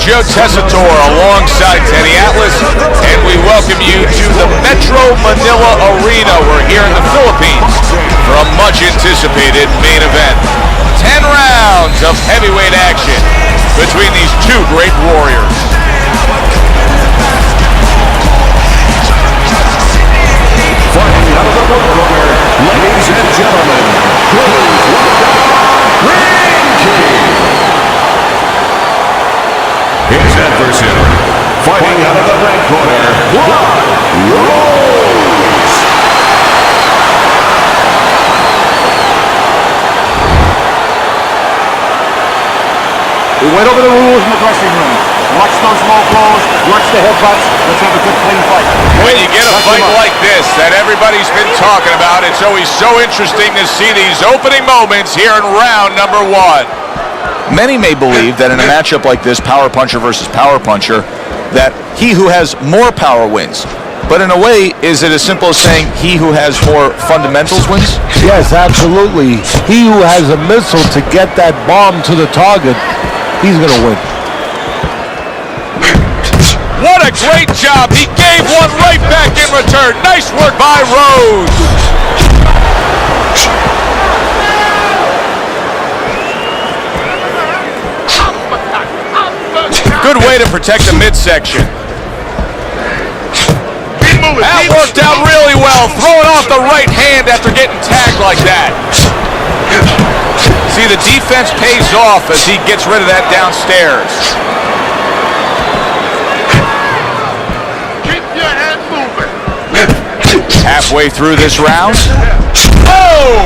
Joe Tessitore alongside Teddy Atlas, and we welcome you to the Metro Manila Arena. We're here in the Philippines for a much-anticipated main event. 10 rounds of heavyweight action between these two great warriors. Fighting out of the blue corner, ladies and gentlemen, please welcome Ring King. His adversary, fighting out of the red corner, Rose. We went over the rules in the dressing room. Watch those low blows, watch the headbutts. Let's have a good clean fight. When you get a fight like this that everybody's been talking about, it's always so interesting to see these opening moments here in round number one. Many may believe that in a matchup like this, power puncher versus power puncher, that he who has more power wins. But in a way, is it as simple as saying he who has more fundamentals wins? Yes, absolutely. He who has a missile to get that bomb to the target, he's going to win. What a great job. He gave one right back in return. Nice work by Rose. Good way to protect the midsection. That worked out really well. Throwing off the right hand after getting tagged like that. See, the defense pays off as he gets rid of that downstairs. Keep your head moving. Halfway through this round. Oh!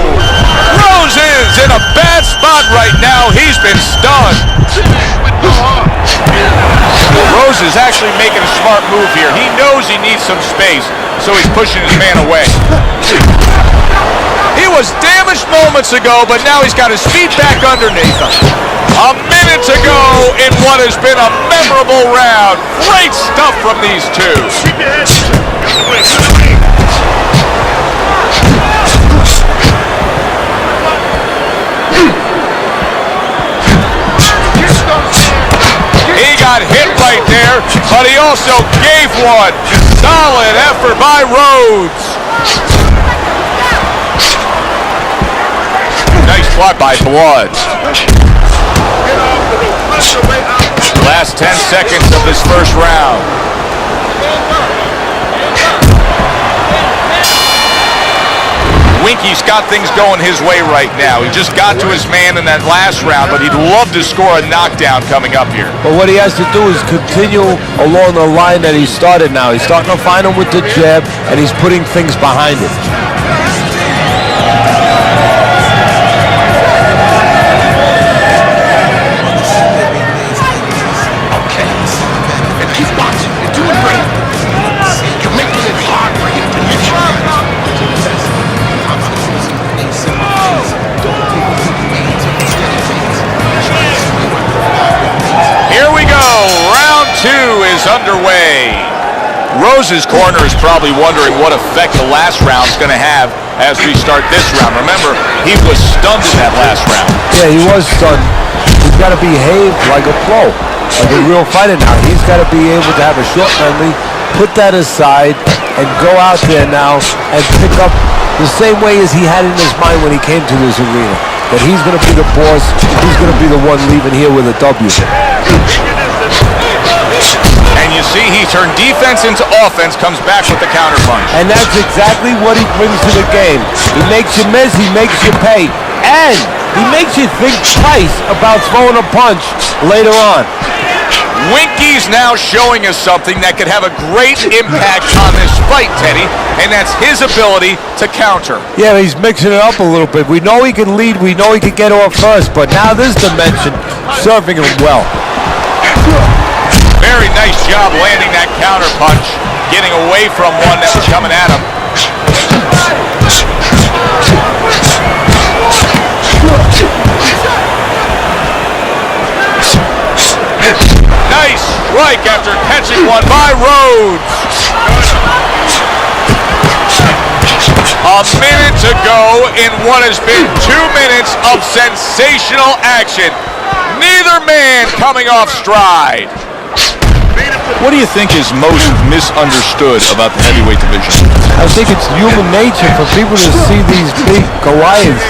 Rose is in a bad spot right now. He's been stunned. Rose is actually making a smart move here. He knows he needs some space, so he's pushing his man away. He was damaged moments ago, but now he's got his feet back underneath him. A minute to go in what has been a memorable round. Great stuff from these two. He got hit right there, but he also gave one. Solid effort by Rhodes. Nice block by Blood. Last 10 seconds of this first round. Winky's got things going his way right now. He just got to his man in that last round, but he'd love to score a knockdown coming up here. But what he has to do is continue along the line that he started now. He's starting to find him with the jab, and he's putting things behind it. Okay. And keep boxing. You're doing great. You're making it hard for him to hit you. Here we go. Round two is underway. Rose's corner is probably wondering what effect the last round is going to have as we start this round. Remember, he was stunned in that last round. Yeah, he was stunned. He's got to behave like a pro, like a real fighter now. He's got to be able to have a short memory, put that aside, and go out there now and pick up the same way as he had in his mind when he came to this arena. That he's going to be the boss, he's going to be the one leaving here with a W. And you see he turned defense into offense, comes back with the counter punch. And that's exactly what he brings to the game. He makes you miss, he makes you pay, and he makes you think twice about throwing a punch later on. Winky's now showing us something that could have a great impact on this fight, Teddy, and that's his ability to counter. Yeah, he's mixing it up a little bit. We know he can lead, we know he can get off first, but now this dimension, serving him well. Very nice job landing that counter punch, getting away from one that was coming at him. Nice strike after catching one by Rhodes. A minute to go in what has been 2 minutes of sensational action. Neither man coming off stride. What do you think is most misunderstood about the heavyweight division? I think it's human nature for people to see these big Goliaths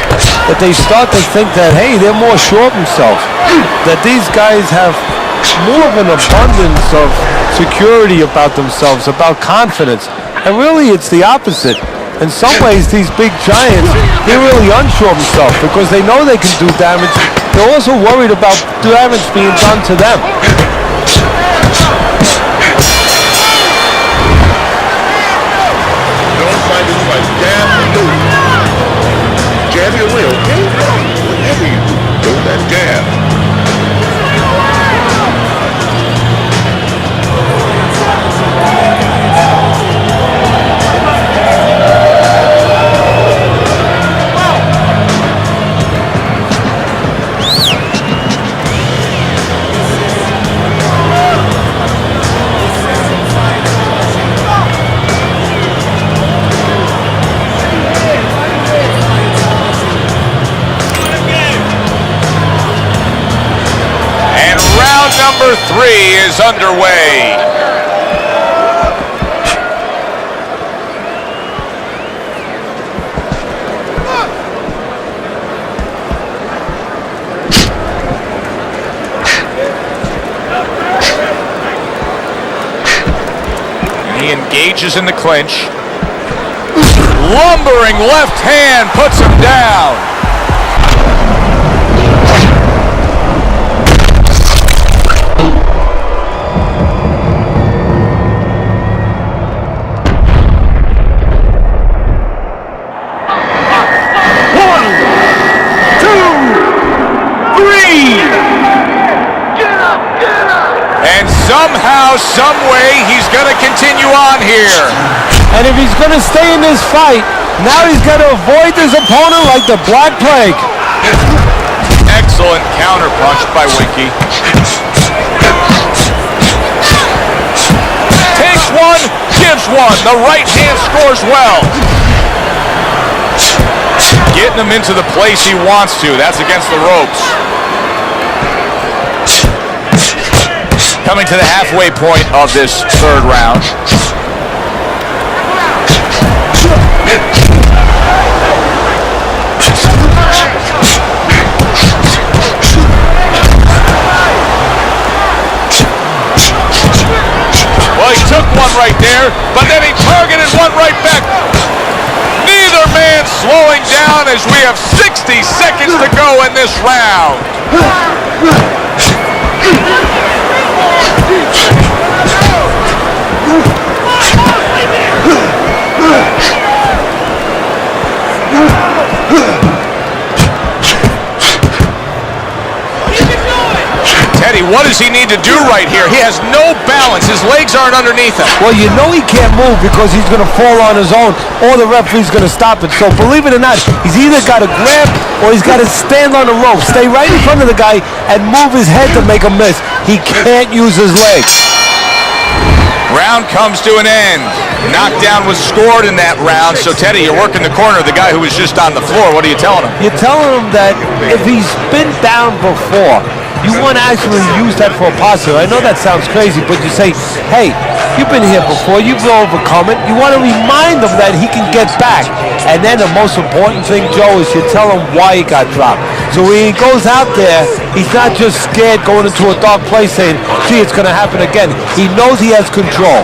that they start to think that, hey, they're more sure of themselves. That these guys have more of an abundance of security about themselves, about confidence. And really, it's the opposite. In some ways, these big giants, they're really unsure of themselves because they know they can do damage. They're also worried about damage being done to them. Jab your way, okay? Whatever you do, throw that jab. Number 3 is underway. He engages in the clinch. Lumbering left hand puts him down. Somehow, some way, he's going to continue on here. And if he's going to stay in this fight, now he's got to avoid his opponent like the Black Plague. Excellent counter punch by Winky. Takes one, gives one. The right hand scores well. Getting him into the place he wants to. That's against the ropes. Coming to the halfway point of this third round. Well, he took one right there, but then he targeted one right back. Neither man slowing down as we have 60 seconds to go in this round. Teddy, what does he need to do right here? He has no balance. His legs aren't underneath him. Well, you know he can't move because he's going to fall on his own or the referee's going to stop it. So believe it or not, he's either got to grab or he's got to stand on the rope, stay right in front of the guy and move his head to make a miss. He can't use his legs. Round comes to an end. Knockdown was scored in that round. So, Teddy, you're working the corner of the guy who was just on the floor. What are you telling him? You're telling him that if he's been down before, you want to actually use that for a positive. I know that sounds crazy, but you say, hey, you've been here before, you've overcome it. You want to remind him that he can get back. And then the most important thing, Joe, is you tell him why he got dropped. So when he goes out there, he's not just scared going into a dark place saying, gee, it's going to happen again. He knows he has control.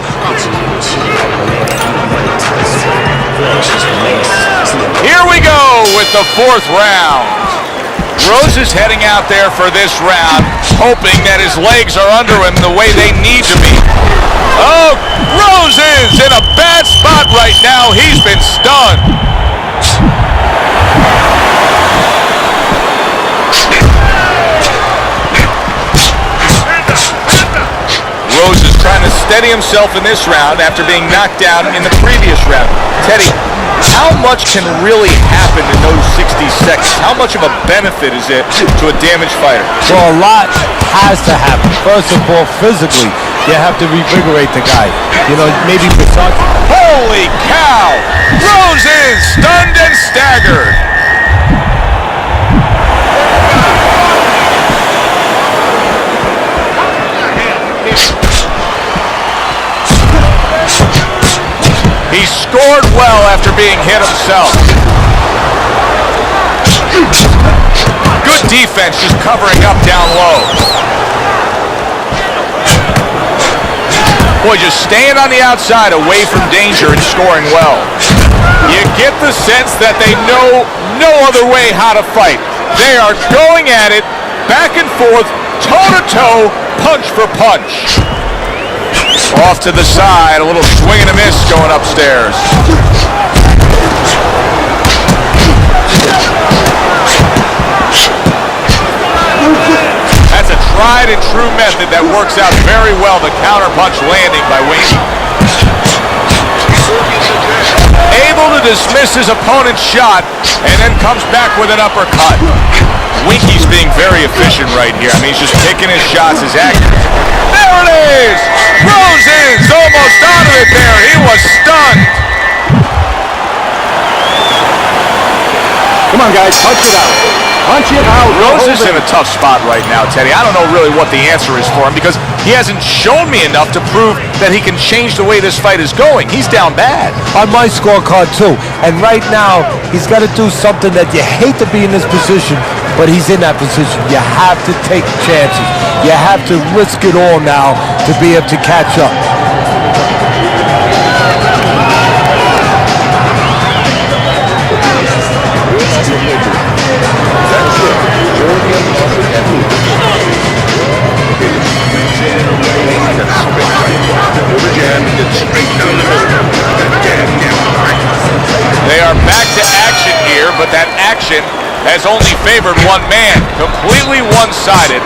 Here we go with the fourth round. Rose is heading out there for this round, hoping that his legs are under him the way they need to be. Oh, Rose is in a bad spot right now. He's been stunned. Rose is trying to steady himself in this round after being knocked down in the previous round. Teddy, how much can really happen in those 60 seconds? How much of a benefit is it to a damaged fighter? So a lot has to happen. First of all, physically, you have to revigorate the guy. You know, maybe besides. Holy cow! Rose is stunned and staggered. scored well after being hit himself. Good defense, just covering up down low. Boy, just staying on the outside away from danger and scoring well. You get the sense that they know no other way how to fight. They are going at it, back and forth, toe-to-toe, punch for punch. Off to the side, a little swing and a miss going upstairs. That's a tried and true method that works out very well, the counterpunch landing by Winky. Able to dismiss his opponent's shot and then comes back with an uppercut. Winky's being very efficient right here. I mean, he's just picking his shots, his accuracy. There it is! Rosen's almost out of it there. He was stunned. Come on, guys, punch it out. Punch it out. Rose is in a tough spot right now, Teddy. I don't know really what the answer is for him because he hasn't shown me enough to prove that he can change the way this fight is going. He's down bad. On my scorecard, too. And right now, he's got to do something that you hate to be in this position, but he's in that position. You have to take chances. You have to risk it all now to be able to catch up. They are back to action here, but that action has only favored one man, completely one-sided.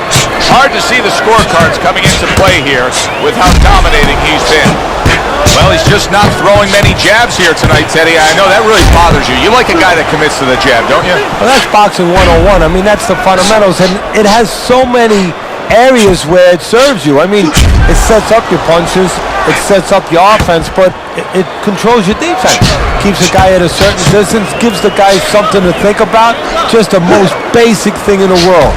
Hard to see the scorecards coming into play here with how dominating he's been. Well, he's just not throwing many jabs here tonight, Teddy. I know that really bothers you. You like a guy that commits to the jab, don't you? Well, that's boxing 101. I mean, that's the fundamentals, and it has so many areas where it serves you. I mean, it sets up your punches, it sets up your offense, but it controls your defense. Keeps the guy at a certain distance, gives the guy something to think about. Just the most basic thing in the world.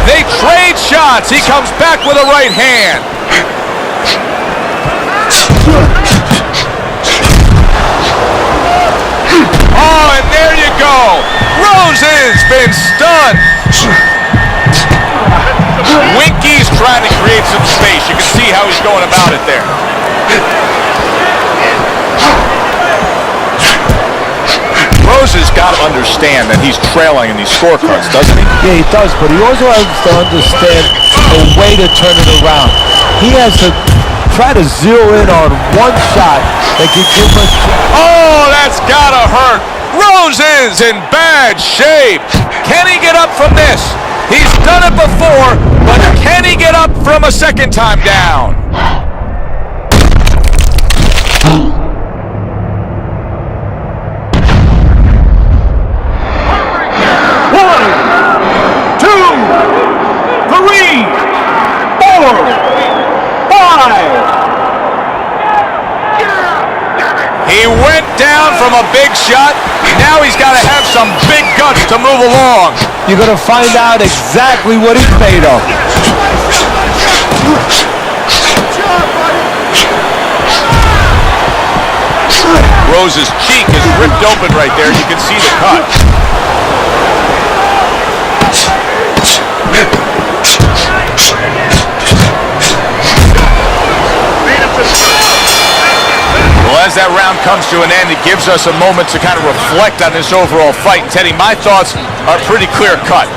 They trade shots. He comes back with a right hand. Oh, and there you go. Rosen's been stunned. Winky's trying to create some space. You can see how he's going about it there. Rosen's got to understand that he's trailing in these scorecards, doesn't he? Yeah, he does, but he also has to understand the way to turn it around. He has to try to zero in on one shot that can give us... Oh, that's gotta hurt. Rosen's in bad shape. Can he get up from this? He's done it before, but can he get up from a second time down? 5. He went down from a big shot. Now he's got to have some big guts to move along. You're going to find out exactly what he's made of. Rose's cheek is ripped open right there. You can see the cut. Well, as that round comes to an end, it gives us a moment to kind of reflect on this overall fight. And Teddy, my thoughts are pretty clear-cut.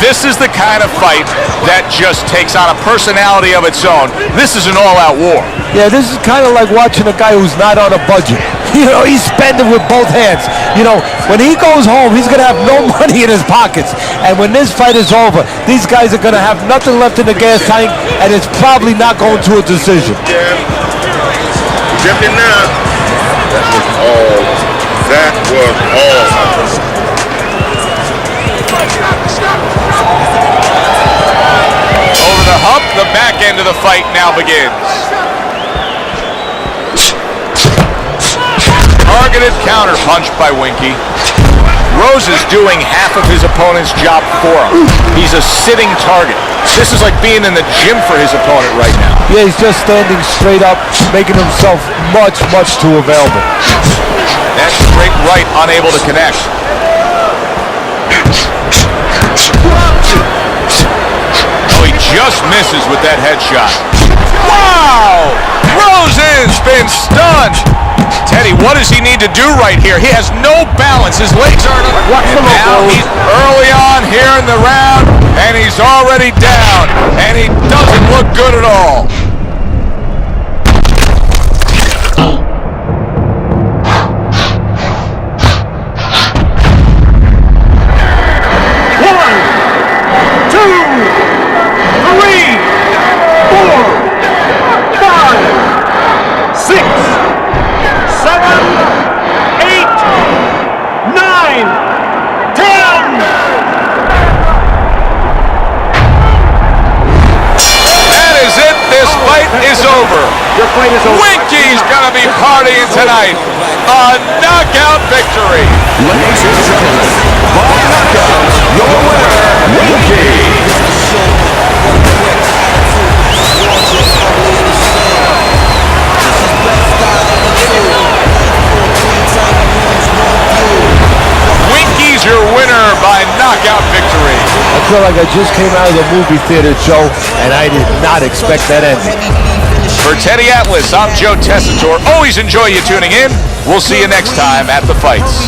This is the kind of fight that just takes on a personality of its own. This is an all-out war. Yeah, this is kind of like watching a guy who's not on a budget. You know, he's spending with both hands. You know, when he goes home, he's going to have no money in his pockets. And when this fight is over, these guys are going to have nothing left in the gas tank, and it's probably not going to a decision. Jumping now. That was all. Over the hump, the back end of the fight now begins. Targeted counterpunch by Winky. Rose is doing half of his opponent's job for him. He's a sitting target. This is like being in the gym for his opponent right now. Yeah, he's just standing straight up, making himself much too available. That straight right unable to connect. Oh, he just misses with that headshot. Wow! Rosen's been stunned. Teddy, what does he need to do right here? He has no balance. His legs aren't up. And now he's early on here in the round, and he's already down. And he doesn't look good at all. Winky's gonna be partying tonight. A knockout victory. Ladies and gentlemen, by knockout, your winner, Winky. Winky's your winner by knockout victory. I feel like I just came out of the movie theater, Joe, and I did not expect that ending. For Teddy Atlas, I'm Joe Tessitore. Always enjoy you tuning in. We'll see you next time at the fights.